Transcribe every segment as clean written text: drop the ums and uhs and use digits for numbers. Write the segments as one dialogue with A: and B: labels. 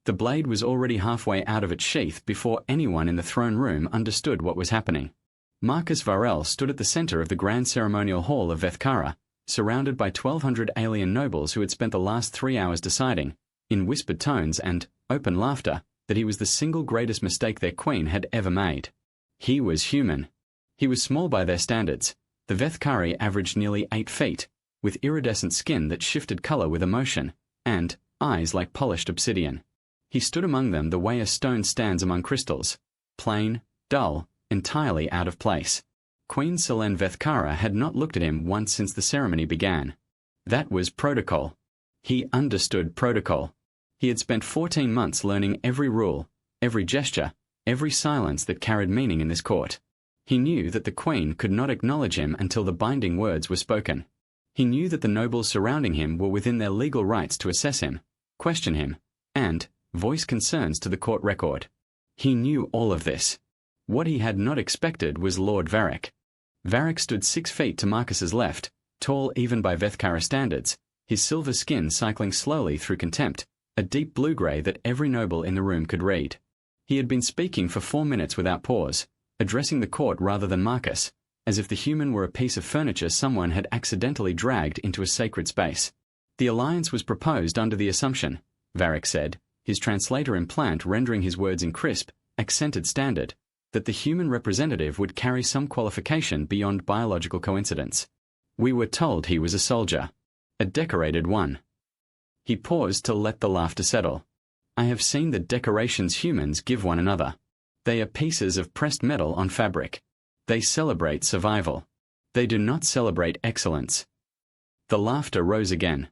A: The blade was already halfway out of its sheath before anyone in the throne room understood what was happening. Marcus Varel stood at the center of the grand ceremonial hall of Vethkara, surrounded by 1,200 alien nobles who had spent the last 3 hours deciding, in whispered tones and open laughter, that he was the single greatest mistake their queen had ever made. He was human. He was small by their standards. The Vethkari averaged nearly 8 feet, with iridescent skin that shifted color with emotion, and eyes like polished obsidian. He stood among them the way a stone stands among crystals, plain, dull, entirely out of place. Queen Selene Vethkara had not looked at him once since the ceremony began. That was protocol. He understood protocol. He had spent 14 months learning every rule, every gesture, every silence that carried meaning in this court. He knew that the queen could not acknowledge him until the binding words were spoken. He knew that the nobles surrounding him were within their legal rights to assess him, question him, and voice concerns to the court record. He knew all of this. What he had not expected was Lord Varric. Varric stood 6 feet to Marcus's left, tall even by Vethkara standards, his silver skin cycling slowly through contempt, a deep blue-gray that every noble in the room could read. He had been speaking for 4 minutes without pause, addressing the court rather than Marcus, as if the human were a piece of furniture someone had accidentally dragged into a sacred space. The alliance was proposed under the assumption, Varric said, his translator implant rendering his words in crisp, accented standard, that the human representative would carry some qualification beyond biological coincidence. We were told he was a soldier, a decorated one. He paused to let the laughter settle. I have seen the decorations humans give one another. They are pieces of pressed metal on fabric. They celebrate survival. They do not celebrate excellence. The laughter rose again.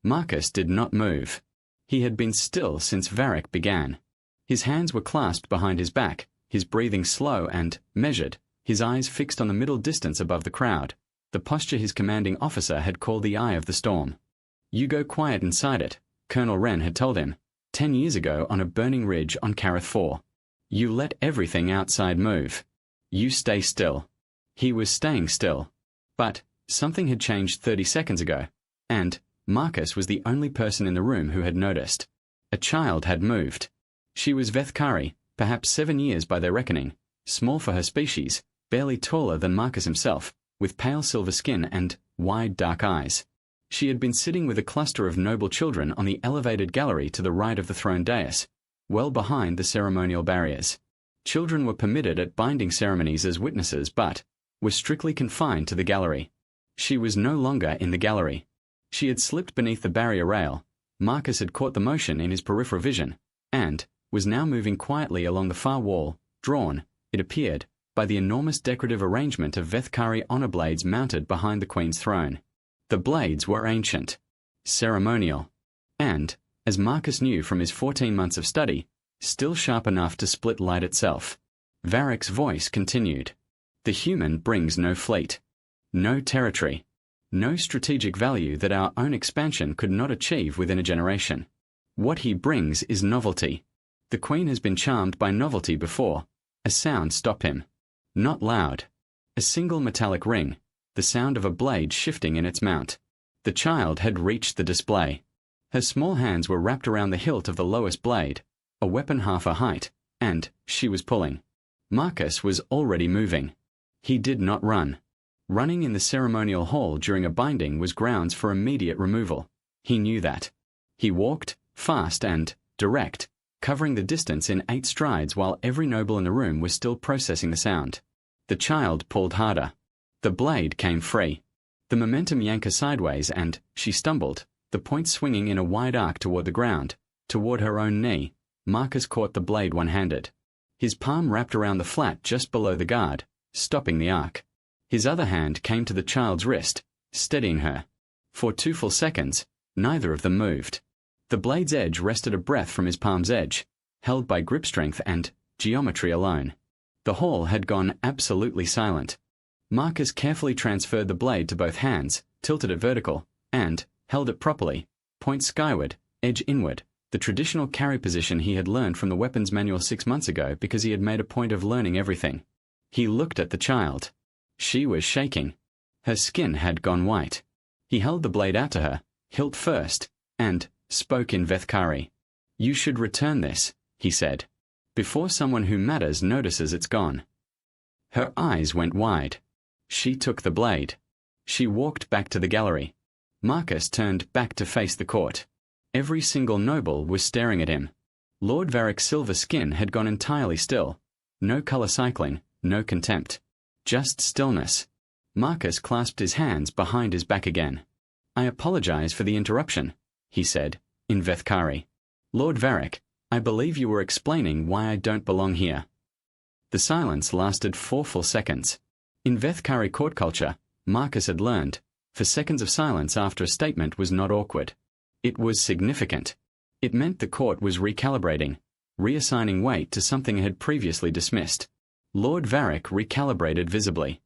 A: Marcus did not move. He had been still since Varric began. His hands were clasped behind his back, his breathing slow and measured, his eyes fixed on the middle distance above the crowd, the posture his commanding officer had called the eye of the storm. You go quiet inside it, Colonel Wren had told him, 10 years ago on a burning ridge on Kareth 4. You let everything outside move. You stay still. He was staying still. But something had changed 30 seconds ago, and Marcus was the only person in the room who had noticed. A child had moved. She was Vethkari, perhaps 7 years by their reckoning, small for her species, barely taller than Marcus himself, with pale silver skin and wide dark eyes. She had been sitting with a cluster of noble children on the elevated gallery to the right of the throne dais, well behind the ceremonial barriers. Children were permitted at binding ceremonies as witnesses but were strictly confined to the gallery. She was no longer in the gallery. She had slipped beneath the barrier rail. Marcus had caught the motion in his peripheral vision, and was now moving quietly along the far wall, drawn, it appeared, by the enormous decorative arrangement of Vethkari honor blades mounted behind the queen's throne. The blades were ancient, ceremonial, and, as Marcus knew from his 14 months of study, still sharp enough to split light itself. Varric's voice continued. The human brings no fleet, no territory, no strategic value that our own expansion could not achieve within a generation. What he brings is novelty. The queen has been charmed by novelty before. A sound stopped him. Not loud. A single metallic ring, the sound of a blade shifting in its mount. The child had reached the display. Her small hands were wrapped around the hilt of the lowest blade, a weapon half her height, and she was pulling. Marcus was already moving. He did not run. Running in the ceremonial hall during a binding was grounds for immediate removal. He knew that. He walked, fast and direct, covering the distance in 8 strides while every noble in the room was still processing the sound. The child pulled harder. The blade came free. The momentum yanked her sideways and she stumbled, the point swinging in a wide arc toward the ground, toward her own knee. Marcus caught the blade one-handed. His palm wrapped around the flat just below the guard, stopping the arc. His other hand came to the child's wrist, steadying her. For 2 full seconds, neither of them moved. The blade's edge rested a breath from his palm's edge, held by grip strength and geometry alone. The hall had gone absolutely silent. Marcus carefully transferred the blade to both hands, tilted it vertical, and held it properly, point skyward, edge inward, the traditional carry position he had learned from the weapons manual 6 months ago because he had made a point of learning everything. He looked at the child. She was shaking. Her skin had gone white. He held the blade out to her, hilt first, and spoke in Vethkari. You should return this, he said, before someone who matters notices it's gone. Her eyes went wide. She took the blade. She walked back to the gallery. Marcus turned back to face the court. Every single noble was staring at him. Lord Varric's silver skin had gone entirely still. No color cycling, no contempt. Just stillness. Marcus clasped his hands behind his back again. I apologize for the interruption, he said, in Vethkari. Lord Varric, I believe you were explaining why I don't belong here. The silence lasted 4 full seconds. In Vethkari court culture, Marcus had learned, for seconds of silence after a statement was not awkward. It was significant. It meant the court was recalibrating, reassigning weight to something it had previously dismissed. Lord Varric recalibrated visibly.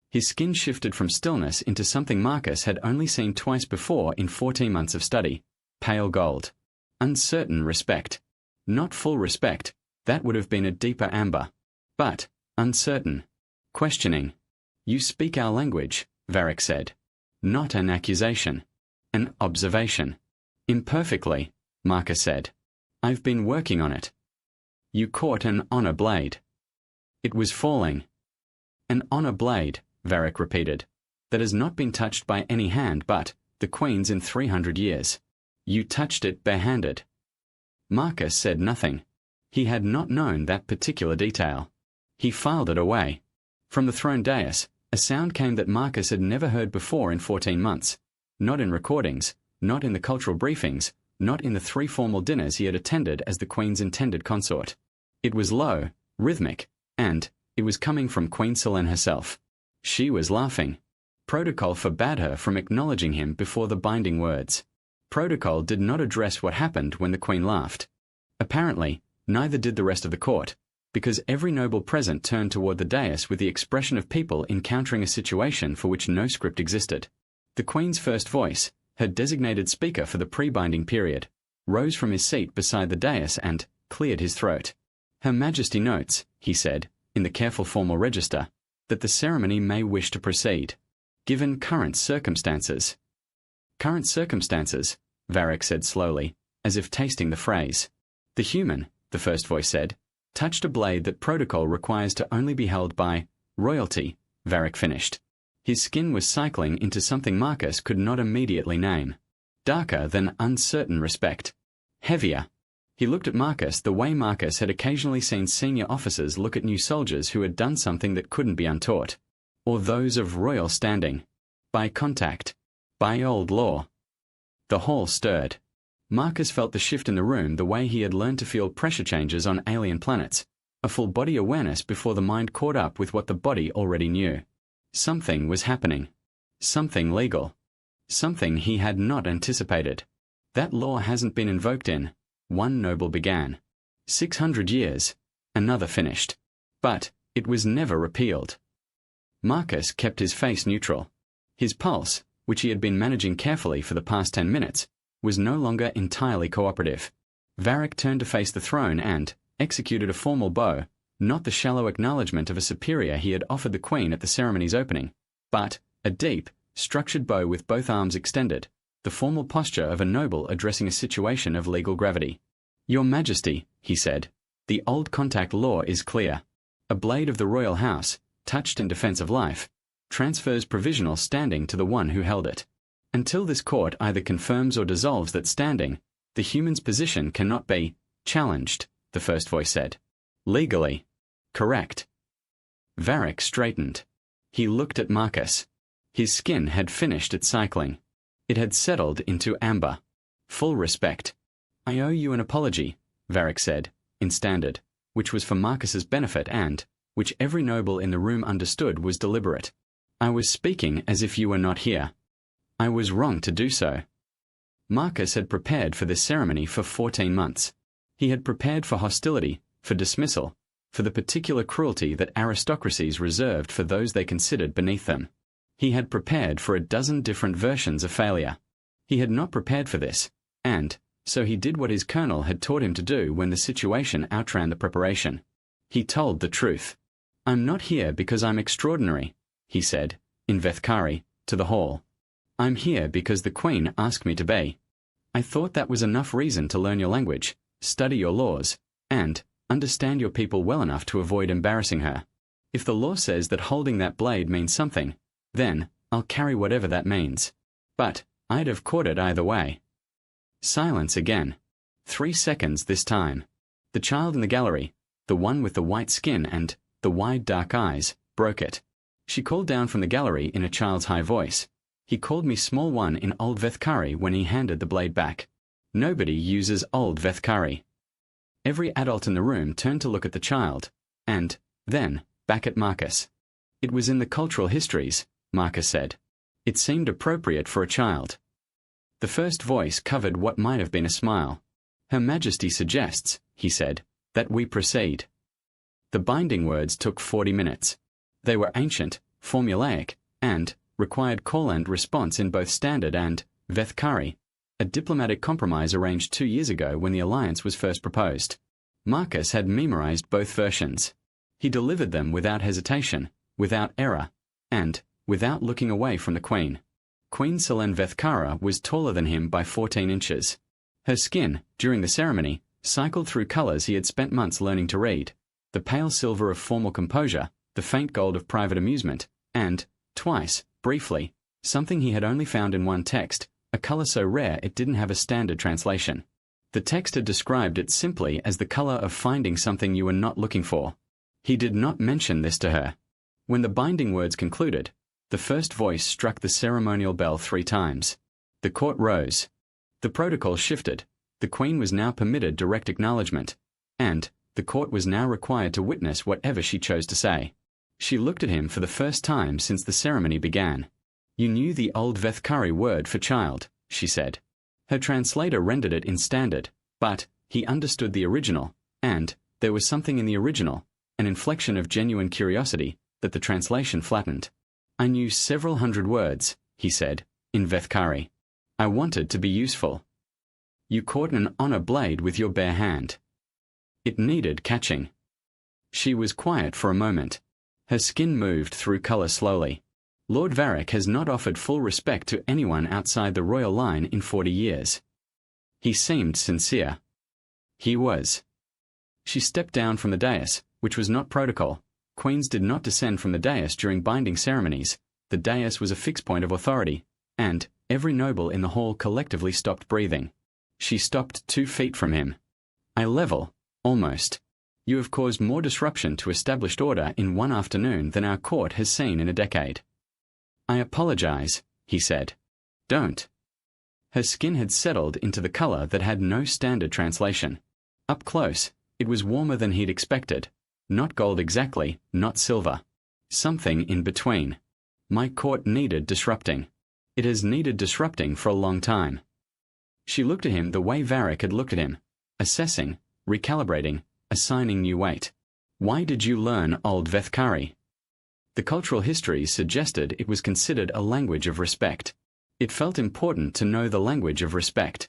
A: His skin shifted from stillness into something Marcus had only seen twice before in 14 months of study: pale gold. Uncertain respect. Not full respect, that would have been a deeper amber. But uncertain. Questioning. You speak our language, Varric said. Not an accusation. An observation. Imperfectly, Marcus said. I've been working on it. You caught an honor blade. It was falling. An honor blade, Varric repeated, that has not been touched by any hand but the Queen's in 300 years. You touched it barehanded. Marcus said nothing. He had not known that particular detail. He filed it away. From the throne dais, a sound came that Marcus had never heard before in 14 months. Not in recordings, not in the cultural briefings, not in the 3 formal dinners he had attended as the Queen's intended consort. It was low, rhythmic, and it was coming from Queen Selene herself. She was laughing. Protocol forbade her from acknowledging him before the binding words. Protocol did not address what happened when the Queen laughed. Apparently, neither did the rest of the court, because every noble present turned toward the dais with the expression of people encountering a situation for which no script existed. The Queen's first voice, her designated speaker for the pre-binding period, rose from his seat beside the dais and cleared his throat. Her Majesty notes, he said, in the careful formal register, that the ceremony may wish to proceed, given current circumstances. Current circumstances, Varric said slowly, as if tasting the phrase. The human, the first voice said, touched a blade that protocol requires to only be held by royalty, Varric finished. His skin was cycling into something Marcus could not immediately name. Darker than uncertain respect. Heavier. He looked at Marcus the way Marcus had occasionally seen senior officers look at new soldiers who had done something that couldn't be untaught. Or those of royal standing. By contact. By old law. The hall stirred. Marcus felt the shift in the room the way he had learned to feel pressure changes on alien planets. A full body awareness before the mind caught up with what the body already knew. Something was happening. Something legal. Something he had not anticipated. That law hasn't been invoked in. One noble began. 600 years. Another finished. But it was never repealed. Marcus kept his face neutral. His pulse, which he had been managing carefully for the past 10 minutes, was no longer entirely cooperative. Varric turned to face the throne and executed a formal bow, not the shallow acknowledgement of a superior he had offered the Queen at the ceremony's opening, but a deep, structured bow with both arms extended, the formal posture of a noble addressing a situation of legal gravity. Your Majesty, he said, the old contact law is clear. A blade of the royal house, touched in defense of life, transfers provisional standing to the one who held it. Until this court either confirms or dissolves that standing, the human's position cannot be challenged, the first voice said. Legally. Correct. Varric straightened. He looked at Marcus. His skin had finished its cycling. It had settled into amber. Full respect. I owe you an apology, Varric said, in standard, which was for Marcus's benefit and, which every noble in the room understood was deliberate. I was speaking as if you were not here. I was wrong to do so. Marcus had prepared for this ceremony for 14 months. He had prepared for hostility, for dismissal, for the particular cruelty that aristocracies reserved for those they considered beneath them. He had prepared for a dozen different versions of failure. He had not prepared for this, and so he did what his colonel had taught him to do when the situation outran the preparation. He told the truth. I'm not here because I'm extraordinary, he said, in Vethkari, to the hall. I'm here because the Queen asked me to be. I thought that was enough reason to learn your language, study your laws, and understand your people well enough to avoid embarrassing her. If the law says that holding that blade means something, then I'll carry whatever that means. But I'd have caught it either way. Silence again. 3 seconds this time. The child in the gallery, the one with the white skin and the wide dark eyes, broke it. She called down from the gallery in a child's high voice. He called me small one in Old Vethkari when he handed the blade back. Nobody uses Old Vethkari. Every adult in the room turned to look at the child, and then back at Marcus. It was in the cultural histories, Marcus said. It seemed appropriate for a child. The first voice covered what might have been a smile. Her Majesty suggests, he said, that we proceed. The binding words took 40 minutes. They were ancient, formulaic, and required call and response in both Standard and Vethkari, a diplomatic compromise arranged 2 years ago when the alliance was first proposed. Marcus had memorized both versions. He delivered them without hesitation, without error, and without looking away from the Queen. Queen Selene Vethkara was taller than him by 14 inches. Her skin, during the ceremony, cycled through colors he had spent months learning to read: the pale silver of formal composure, the faint gold of private amusement, and, twice, briefly, something he had only found in one text, a color so rare it didn't have a standard translation. The text had described it simply as the color of finding something you were not looking for. He did not mention this to her. When the binding words concluded, the first voice struck the ceremonial bell 3 times. The court rose. The protocol shifted. The Queen was now permitted direct acknowledgement, and the court was now required to witness whatever she chose to say. She looked at him for the first time since the ceremony began. You knew the Old Vethkari word for child, she said. Her translator rendered it in Standard, but he understood the original, and there was something in the original, an inflection of genuine curiosity, that the translation flattened. I knew several hundred words, he said, in Vethkari. I wanted to be useful. You caught an honor blade with your bare hand. It needed catching. She was quiet for a moment. Her skin moved through color slowly. Lord Varric has not offered full respect to anyone outside the royal line in 40 years. He seemed sincere. He was. She stepped down from the dais, which was not protocol. Queens did not descend from the dais during binding ceremonies. The dais was a fixed point of authority, and every noble in the hall collectively stopped breathing. She stopped 2 feet from him. Eye level, almost. You have caused more disruption to established order in one afternoon than our court has seen in a decade. I apologize, he said. Don't. Her skin had settled into the color that had no standard translation. Up close, it was warmer than he'd expected. Not gold exactly, not silver. Something in between. My court needed disrupting. It has needed disrupting for a long time. She looked at him the way Varric had looked at him, assessing, recalibrating, assigning new weight. Why did you learn Old Vethkari? The cultural histories suggested it was considered a language of respect. It felt important to know the language of respect.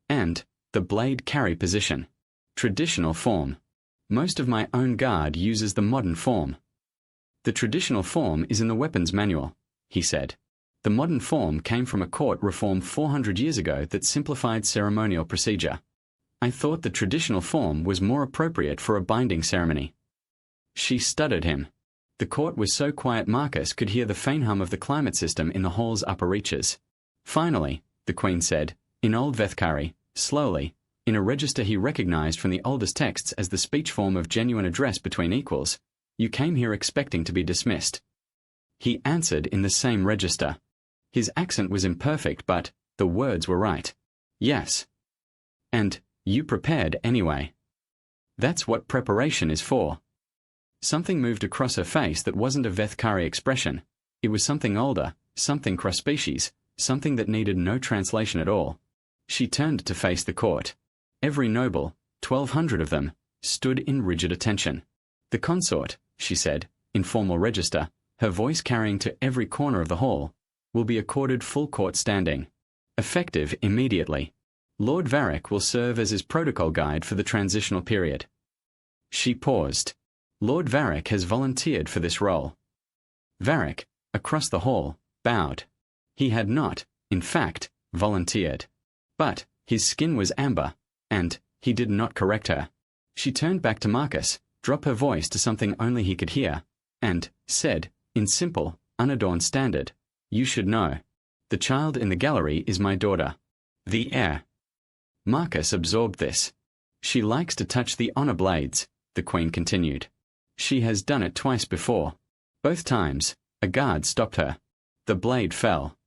A: And the blade carry position. Traditional form. Most of my own guard uses the modern form. The traditional form is in the weapons manual, he said. The modern form came from a court reform 400 years ago that simplified ceremonial procedure. I thought the traditional form was more appropriate for a binding ceremony. She studied him. The court was so quiet Marcus could hear the faint hum of the climate system in the hall's upper reaches. Finally, the Queen said, in Old Vethkari, slowly, in a register he recognized from the oldest texts as the speech form of genuine address between equals, you came here expecting to be dismissed. He answered in the same register. His accent was imperfect, but the words were right. Yes. And you prepared anyway. That's what preparation is for. Something moved across her face that wasn't a Vethkari expression. It was something older, something cross-species, something that needed no translation at all. She turned to face the court. Every noble, 1,200 of them, stood in rigid attention. The consort, she said, in formal register, her voice carrying to every corner of the hall, will be accorded full court standing. Effective immediately. Lord Varric will serve as his protocol guide for the transitional period. She paused. Lord Varric has volunteered for this role. Varric, across the hall, bowed. He had not, in fact, volunteered. But his skin was amber, and He did not correct her. She turned back to Marcus, dropped her voice to something only he could hear, and said, in simple, unadorned standard, "You should know. The child in the gallery is my daughter. The heir." Marcus absorbed this. "She likes to touch the honor blades," the Queen continued. "She has done it twice before. Both times, a guard stopped her. The blade fell.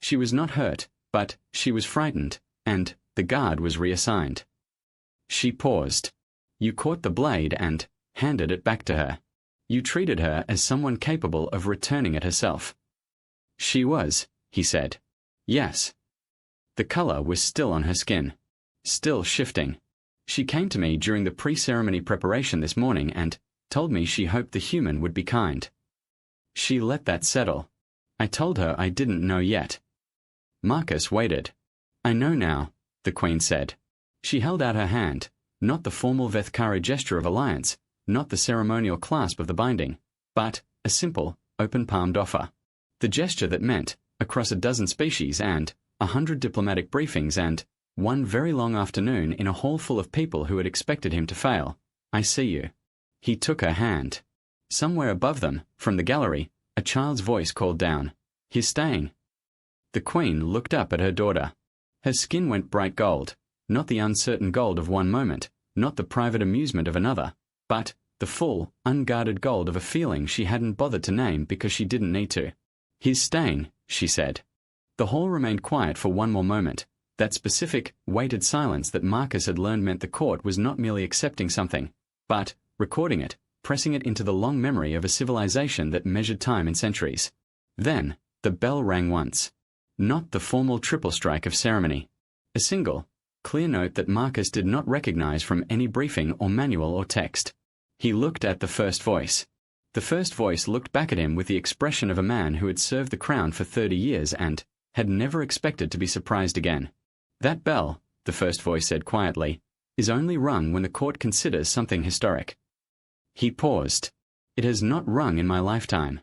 A: She was not hurt, but she was frightened, and the guard was reassigned." She paused. "You caught the blade and handed it back to her. You treated her as someone capable of returning it herself." "She was," he said. "Yes." The color was still on her skin. Still shifting. "She came to me during the pre-ceremony preparation this morning and told me she hoped the human would be kind. She let that settle. I told her I didn't know yet." Marcus waited. "I know now," the Queen said. She held out her hand, not the formal Vethkara gesture of alliance, not the ceremonial clasp of the binding, but a simple, open-palmed offer. The gesture that meant, across a dozen species and 100 diplomatic briefings and one very long afternoon in a hall full of people who had expected him to fail, "I see you." He took her hand. Somewhere above them, from the gallery, a child's voice called down, "He's staying." The Queen looked up at her daughter. Her skin went bright gold, not the uncertain gold of one moment, not the private amusement of another, but the full, unguarded gold of a feeling she hadn't bothered to name because she didn't need to. "He's staying," she said. The hall remained quiet for one more moment, that specific, weighted silence that Marcus had learned meant the court was not merely accepting something, but recording it, pressing it into the long memory of a civilization that measured time in centuries. Then, the bell rang once. Not the formal triple strike of ceremony. A single, clear note that Marcus did not recognize from any briefing or manual or text. He looked at the first voice. The first voice looked back at him with the expression of a man who had served the crown for 30 years and had never expected to be surprised again. "That bell," the first voice said quietly, "is only rung when the court considers something historic." He paused. "It has not rung in my lifetime."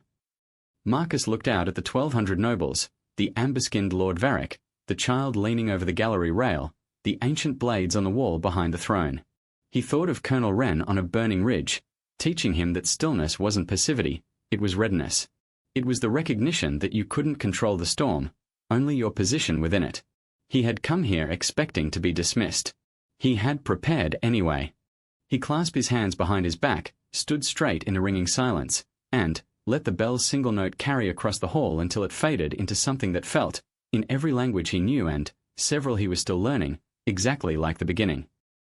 A: Marcus looked out at the 1,200 nobles, the amber-skinned Lord Varric, the child leaning over the gallery rail, the ancient blades on the wall behind the throne. He thought of Colonel Wren on a burning ridge, teaching him that stillness wasn't passivity, it was readiness. It was the recognition that you couldn't control the storm, only your position within it. He had come here expecting to be dismissed. He had prepared anyway. He clasped his hands behind his back, stood straight in a ringing silence, and let the bell's single note carry across the hall until it faded into something that felt, in every language he knew and several he was still learning, exactly like the beginning.